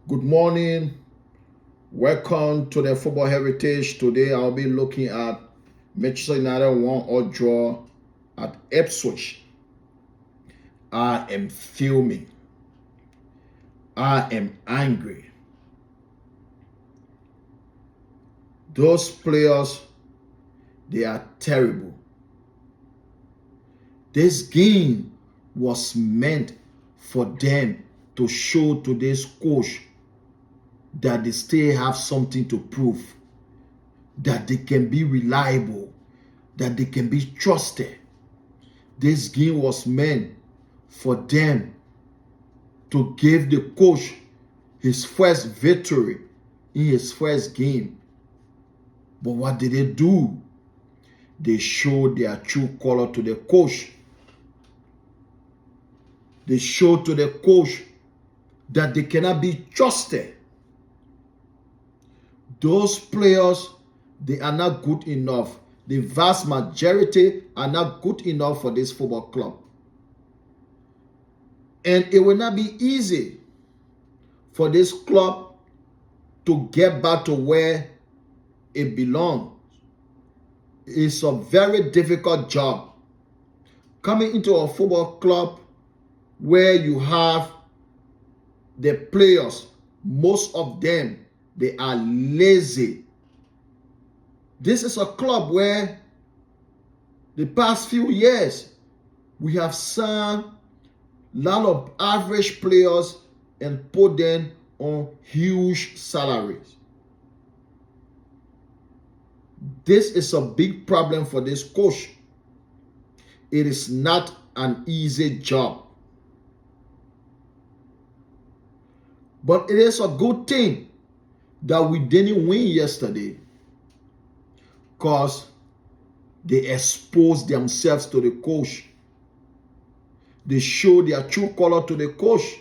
Good morning. Welcome to the Football Heritage. Today I'll be looking at Manchester United 1-all draw at Ipswich. I am fuming. I am angry. Those players, they are terrible. This game was meant for them to show to this coach that they still have something to prove, that they can be reliable, that they can be trusted. This game was meant for them to give the coach his first victory in his first game. But what did they do? They showed their true color to the coach. They showed to the coach that they cannot be trusted. Those players, they are not good enough. The vast majority are not good enough for this football club. And it will not be easy for this club to get back to where it belongs. It's a very difficult job. Coming into a football club where you have the players, most of them, they are lazy. This is a club where the past few years we have signed a lot of average players and put them on huge salaries. This is a big problem for this coach. It is not an easy job. But it is a good thing that we didn't win yesterday, because they exposed themselves to the coach. They showed their true color to the coach.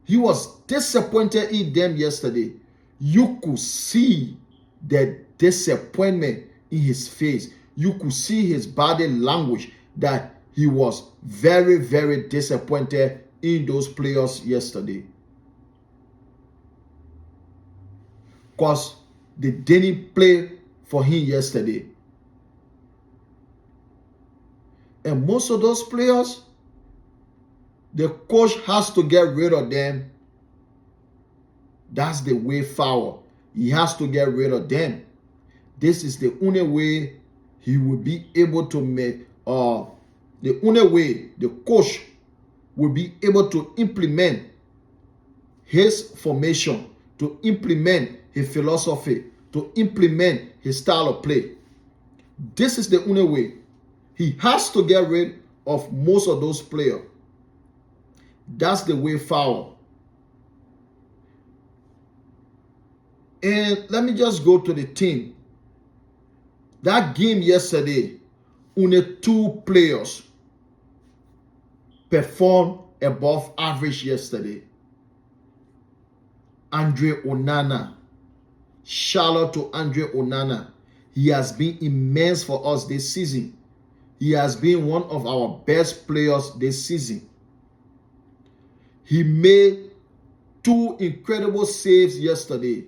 He was disappointed in them yesterday. You could see the disappointment in his face. You could see his body language that he was very, very disappointed in those players yesterday, because they didn't play for him yesterday. And most of those players, the coach has to get rid of them. That's the way forward. He has to get rid of them. This is the only way he will be able to make, the only way the coach will be able to implement his formation, to implement his philosophy, to implement his style of play. This is the only way. He has to get rid of most of those players. That's the way forward. And let me just go to the team. That game yesterday, only two players performed above average yesterday. Andre Onana. Shout out to Andre Onana. He has been immense for us this season. He has been one of our best players this season. He made two incredible saves yesterday.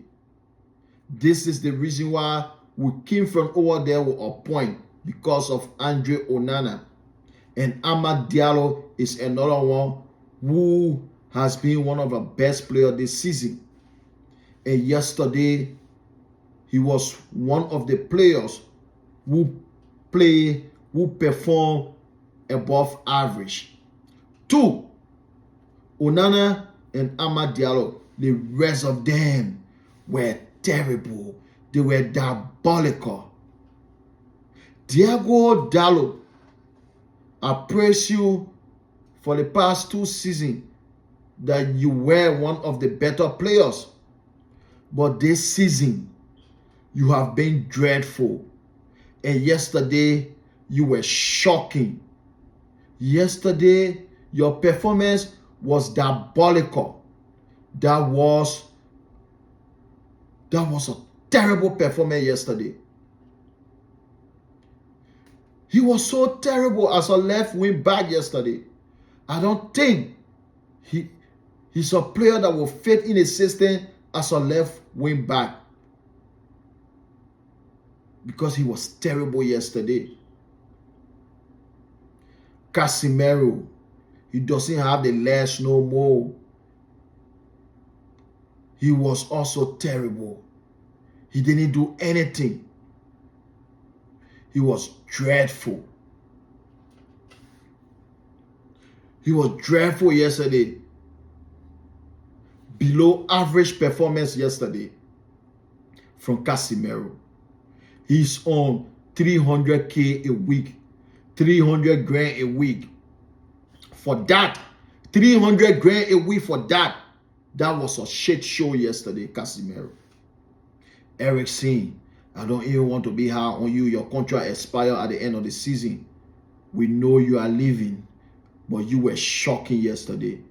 This is the reason why we came from over there with a point, because of Andre Onana. And Amad Diallo is another one who has been one of the best players this season. And yesterday, he was one of the players who perform above average. Two, Onana and Amad Diallo. The rest of them were terrible. They were diabolical. Diego Dallo, I praise you for the past two seasons that you were one of the better players. But this season, you have been dreadful. And yesterday, you were shocking. Yesterday, your performance was diabolical. That was a terrible performance yesterday. He was so terrible as a left wing back yesterday. I don't think he He's a player that will fit in a system as a left wing back. Because he was terrible yesterday. Casemiro, he doesn't have the legs no more. He was also terrible. He didn't do anything. He was dreadful. He was dreadful yesterday. Below average performance yesterday from Casemiro. He's on 300K a week. 300 grand a week. For that, 300 grand a week for that. That was a shit show yesterday, Casemiro. Eriksen, I don't even want to be hard on you. Your contract expires at the end of the season. We know you are leaving, but you were shocking yesterday.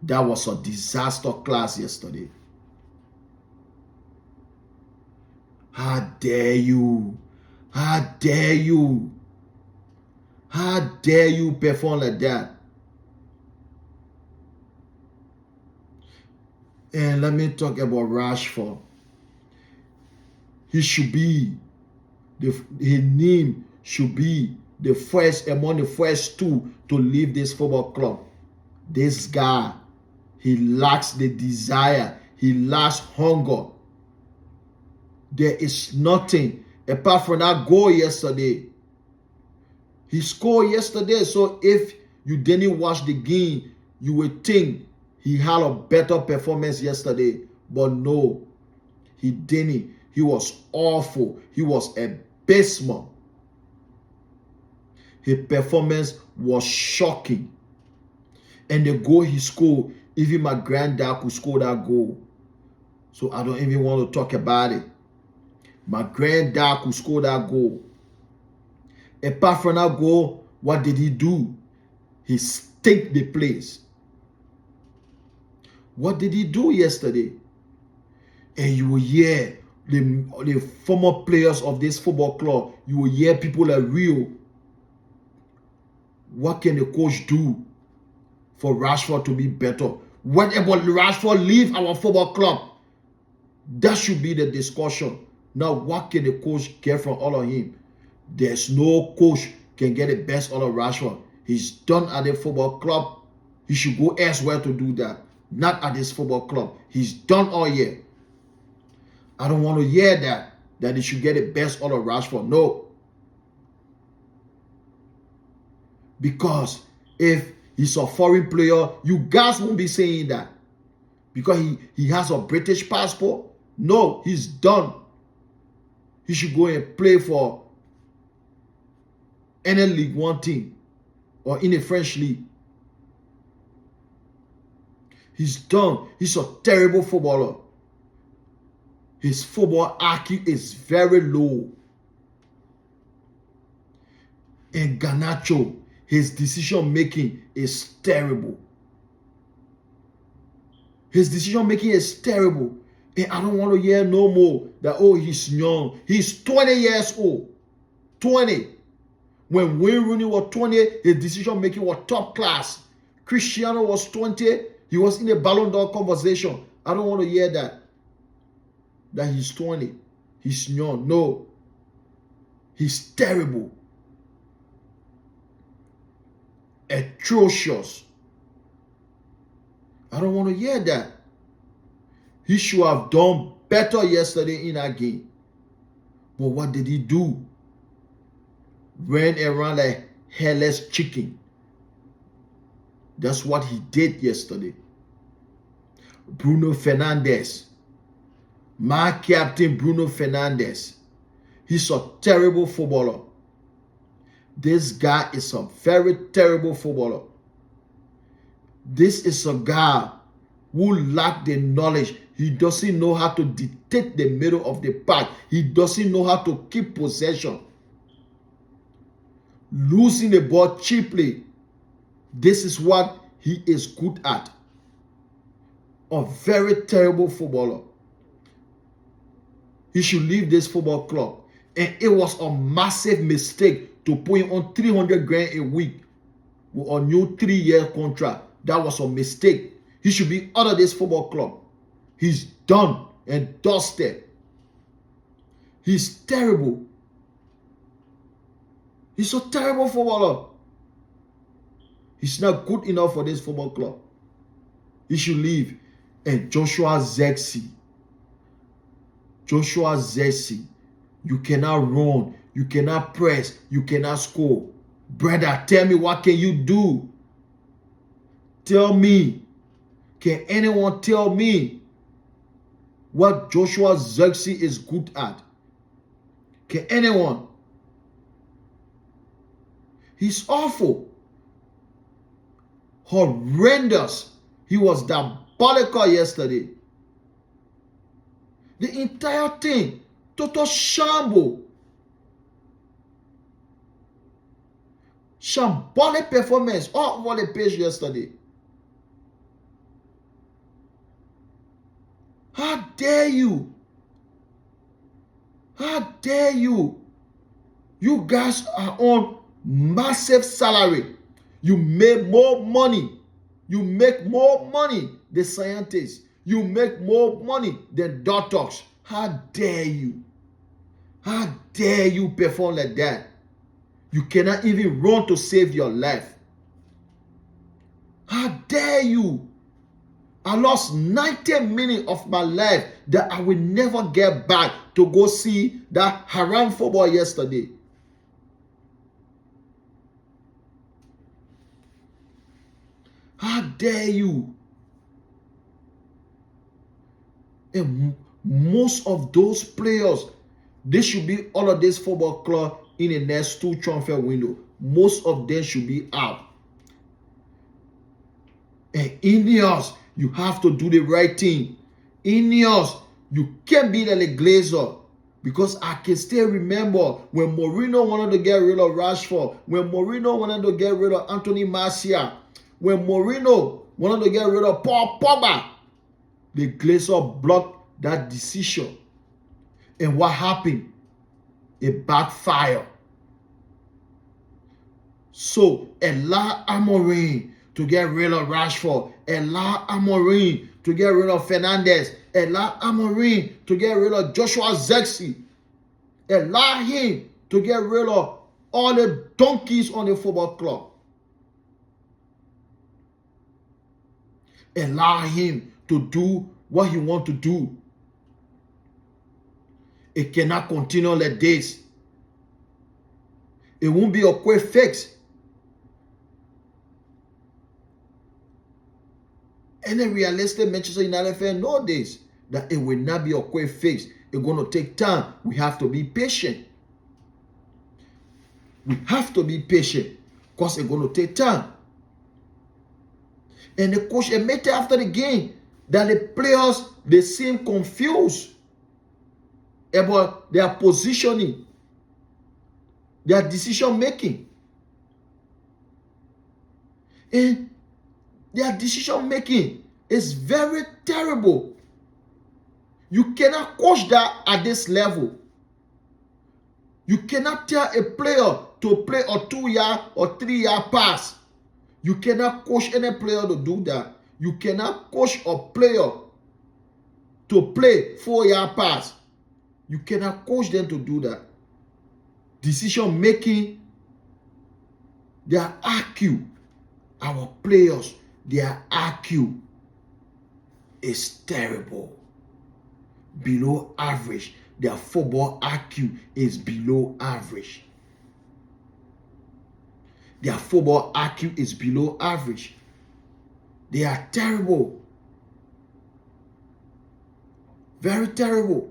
That was a disaster class yesterday. How dare you? How dare you? How dare you perform like that? And let me talk about Rashford. He should be, his name should be the first among the first two to leave this football club. This guy, he lacks the desire. He lacks hunger. There is nothing apart from that goal yesterday. He scored yesterday, so if you didn't watch the game, you would think he had a better performance yesterday. But no, he didn't. He was awful. He was abysmal. His performance was shocking. And the goal he scored, even my granddad could score that goal. So I don't even want to talk about it. My granddad could score that goal. Apart from that goal, what did he do? He staked the place. What did he do yesterday? And you will hear the former players of this football club, you will hear people like real. What can the coach do for Rashford to be better? What about Rashford leave our football club? That should be the discussion. Now, what can the coach get from all of him? There's no coach can get the best out of Rashford. He's done at the football club. He should go elsewhere to do that. Not at this football club. He's done all year. I don't want to hear that he should get the best out of Rashford. No. Because if he's a foreign player, you guys won't be saying that. Because he has a British passport. No, he's done. He should go and play for any League One team or in a French league. He's done. He's a terrible footballer. His football IQ is very low. And Garnacho, his decision making is terrible. His decision making is terrible. And I don't want to hear no more that, oh, he's young. He's 20 years old. 20. When Wayne Rooney was 20, his decision making was top class. Cristiano was 20. He was in a Ballon d'Or conversation. I don't want to hear that he's 20. He's young. No. He's terrible. Atrocious. I don't want to hear that. He should have done better yesterday in that game. But what did he do? Ran around like hairless chicken. That's what he did yesterday. Bruno Fernandes. My captain Bruno Fernandes. He's a terrible footballer. This guy is a very terrible footballer. This is a guy who lacks the knowledge. He doesn't know how to dictate the middle of the park. He doesn't know how to keep possession. Losing the ball cheaply. This is what he is good at. A very terrible footballer. He should leave this football club. And it was a massive mistake to put him on 300 grand a week with a new 3-year contract. That was a mistake. He should be out of this football club. He's done and dusted. He's terrible. He's a terrible footballer. He's not good enough for this football club. He should leave. And Joshua Zexi, you cannot run, you cannot press, you cannot score. Brother, tell me, what can you do? Tell me. Can anyone tell me what Joshua Zexi is good at? Can anyone? He's awful. Horrendous. He was diabolical yesterday. The entire thing, total shambles. Shambolic performance all over the page yesterday. How dare you? How dare you? You guys are on massive salary. You make more money. You make more money than scientists. You make more money than doctors. How dare you? How dare you perform like that? You cannot even run to save your life. How dare you? I lost 90 minutes of my life that I will never get back to go see that haram football yesterday. How dare you? And most of those players, they should be out of this football club in the next 2 transfer window. Most of them should be out. And Ineos, you have to do the right thing. Ineos, you can't be like a Glazer. Because I can still remember when Mourinho wanted to get rid of Rashford, when Mourinho wanted to get rid of Anthony Martial, when Mourinho wanted to get rid of Paul Pogba, the Glazer blocked that decision. And what happened? It backfired. So allow Amorim to get rid of Rashford. Allow Amorim to get rid of Fernandes. Allow Amorim to get rid of Joshua Zexi. Allow him to get rid of all the donkeys on the football club. Allow him to do what he wants to do. It cannot continue like this. It won't be a quick fix. Any realistic Manchester United fan knows this, that it will not be a quick fix. It's going to take time. We have to be patient. We have to be patient because it's going to take time. And the coach admitted after the game that the players, they seem confused about their positioning, their decision making. And their decision making is very terrible. You cannot coach that at this level. You cannot tell a player to play a 2-yard or 3-yard pass. You cannot coach any player to do that. You cannot coach a player to play 4-yard pass. You cannot coach them to do that. Decision making, their IQ, our players, their IQ is terrible. Below average. Their football IQ is below average. Their football IQ is below average. They are terrible. Very terrible.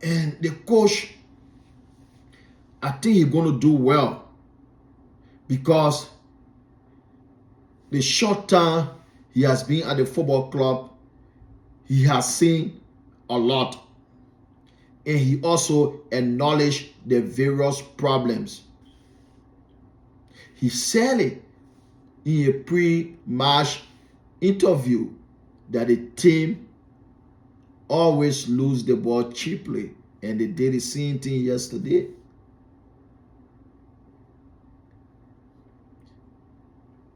And the coach, I think he's going to do well. Because the short time he has been at the football club, he has seen a lot. And he also acknowledged the various problems. He said it in a pre-match interview that the team always lose the ball cheaply. And they did the same thing yesterday.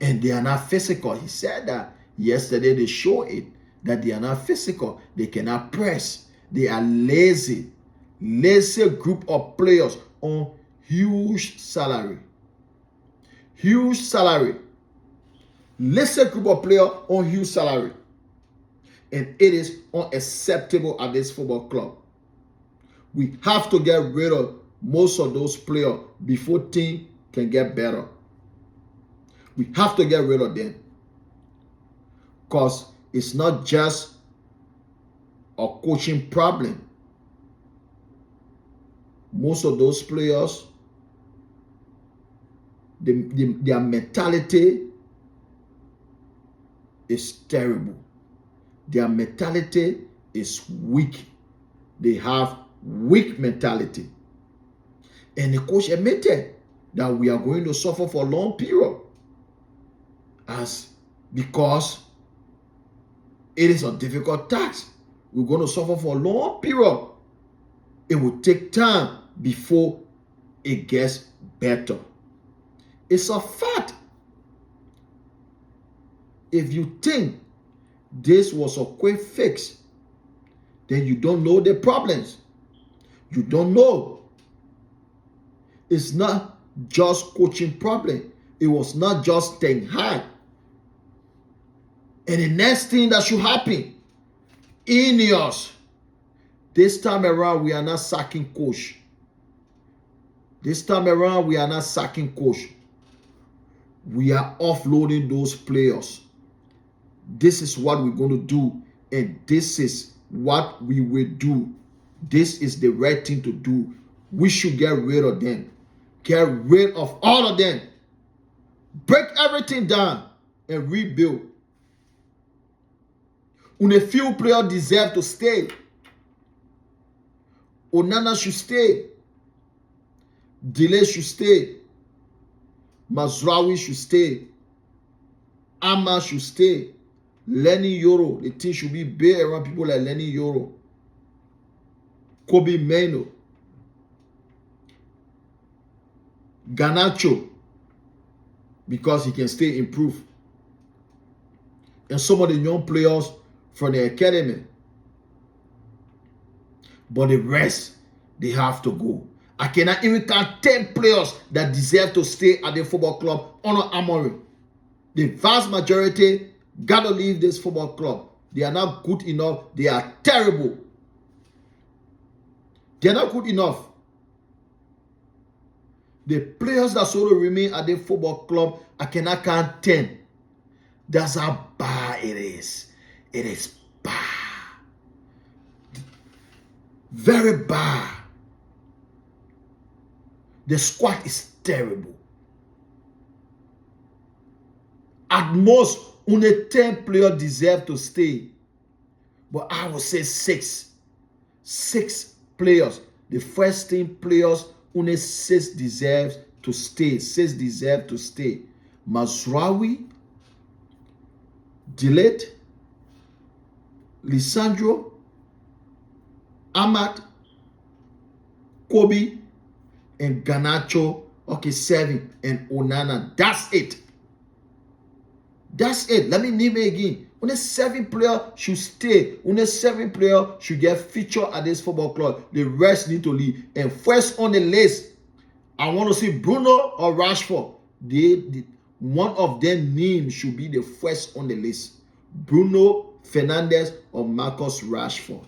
And they are not physical. He said that yesterday. They show it that they are not physical. They cannot press. They are lazy. Lazy group of players on huge salary. Huge salary. Lazy group of players on huge salary. And it is unacceptable at this football club. We have to get rid of most of those players before things can get better. We have to get rid of them. Because it's not just a coaching problem. Most of those players, their mentality is terrible. Their mentality is weak. They have weak mentality. And the coach admitted that we are going to suffer for a long period. Because it is a difficult task. We're going to suffer for a long period. It will take time before it gets better. It's a fact. If you think this was a quick fix, then you don't know the problems. You don't know. It's not just coaching problem. It was not just Ten Hag. And the next thing that should happen, Ineos. This time around, we are not sacking coach. This time around, we are not sacking coach. We are offloading those players. This is what we're going to do. And this is what we will do. This is the right thing to do. We should get rid of them. Get rid of all of them. Break everything down and rebuild. Only few players deserve to stay. Onana should stay. Delay should stay. Mazraoui should stay. Ama should stay. Lenny Yoro. The team should be big around people like Lenny Yoro. Kobe Meno. Garnacho. Because he can stay improve. And some of the young players from the academy. But the rest, they have to go. I cannot even count 10 players that deserve to stay at the football club under Amorim. The vast majority gotta leave this football club. They are not good enough. They are terrible. They are not good enough. The players that sort of remain at the football club, I cannot count 10. That's how bad it is. It is bad. Very bad. The squad is terrible. At most, only 10 players deserve to stay. But I would say 6. 6 players. The first team players, only 6 deserve to stay. 6 deserve to stay. Mazraoui, Delete, Lisandro, Ahmad, Kobe, and Garnacho. Okay, 7. And Onana. That's it. That's it. Let me name it again. Only 7 players should stay. Only 7 players should get featured at this football club. The rest need to leave. And first on the list, I want to see Bruno or Rashford. One of them names should be the first on the list. Bruno Fernandes or Marcus Rashford.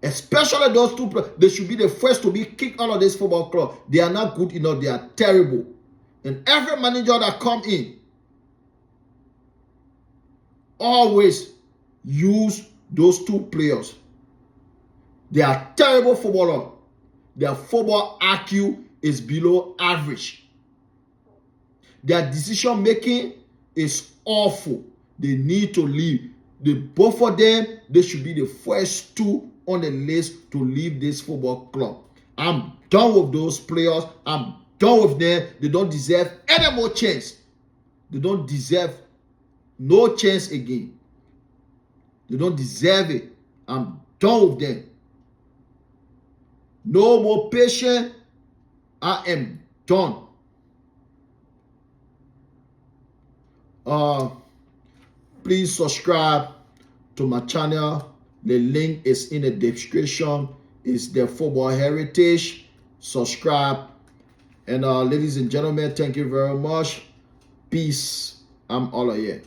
Especially those 2 players. They should be the first to be kicked out of this football club. They are not good enough. They are terrible. And every manager that come in, always use those 2 players. They are terrible footballers. Their football IQ is below average. Their decision making is awful. They need to leave. Both of them, they should be the first 2 on the list to leave this football club. I'm done with those players. I'm done with them. They don't deserve any more chance. They don't deserve no chance again. They don't deserve it. I'm done with them. No more patience. I am done. Please subscribe to my channel. The link is in the description. It's the Football Heritage. Subscribe. And ladies and gentlemen, thank you very much. Peace. I'm all here.